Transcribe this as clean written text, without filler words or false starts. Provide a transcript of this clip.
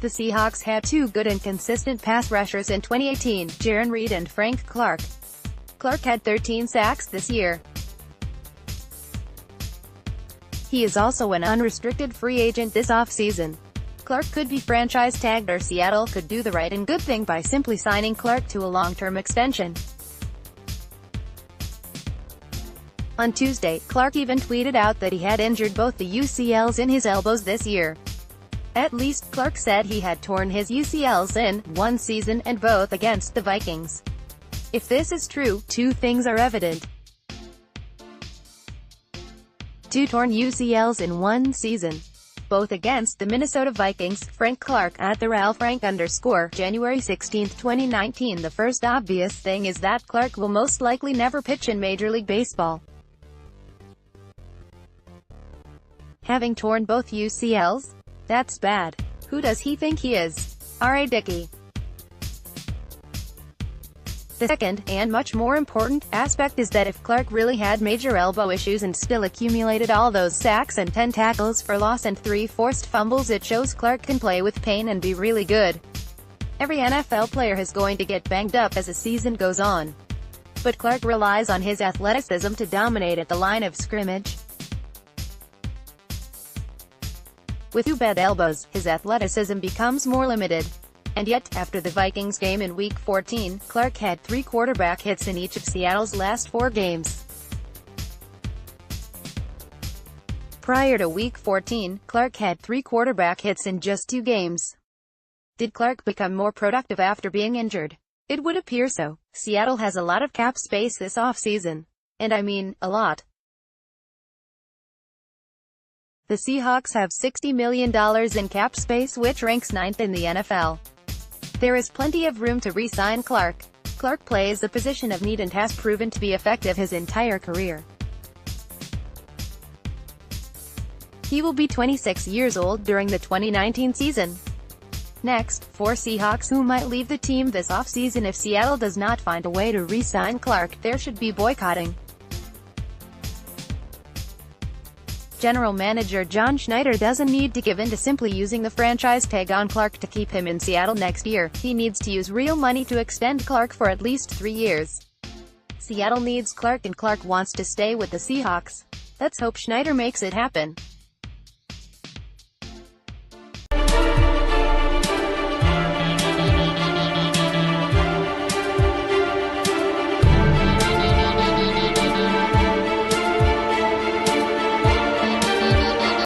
The Seahawks had two good and consistent pass rushers in 2018, Jarran Reed and Frank Clark. Clark had 13 sacks this year. He is also an unrestricted free agent this offseason. Clark could be franchise tagged, or Seattle could do the right and good thing by simply signing Clark to a long-term extension. On Tuesday, Clark even tweeted out that he had injured both the UCLs in his elbows this year. At least, Clark said he had torn his UCLs in one season, and both against the Vikings. If this is true, two things are evident. Two torn UCLs in one season, both against the Minnesota Vikings. Frank Clark at the @RalFrank_, January 16, 2019. The first obvious thing is that Clark will most likely never pitch in Major League Baseball. Having torn both UCLs? That's bad. Who does he think he is? R.A. Dickey. The second, and much more important, aspect is that if Clark really had major elbow issues and still accumulated all those sacks and 10 tackles for loss and 3 forced fumbles, it shows Clark can play with pain and be really good. Every NFL player is going to get banged up as the season goes on. But Clark relies on his athleticism to dominate at the line of scrimmage. With two bad elbows, his athleticism becomes more limited. And yet, after the Vikings game in Week 14, Clark had 3 quarterback hits in each of Seattle's last 4 games. Prior to Week 14, Clark had 3 quarterback hits in just 2 games. Did Clark become more productive after being injured? It would appear so. Seattle has a lot of cap space this offseason. And I mean, a lot. The Seahawks have $60 million in cap space, which ranks 9th in the NFL. There is plenty of room to re-sign Clark. Clark plays the position of need and has proven to be effective his entire career. He will be 26 years old during the 2019 season. Next, for Seahawks who might leave the team this offseason if Seattle does not find a way to re-sign Clark, there should be boycotting. General Manager John Schneider doesn't need to give in to simply using the franchise tag on Clark to keep him in Seattle next year. He needs to use real money to extend Clark for at least 3 years. Seattle needs Clark and Clark wants to stay with the Seahawks. Let's hope Schneider makes it happen.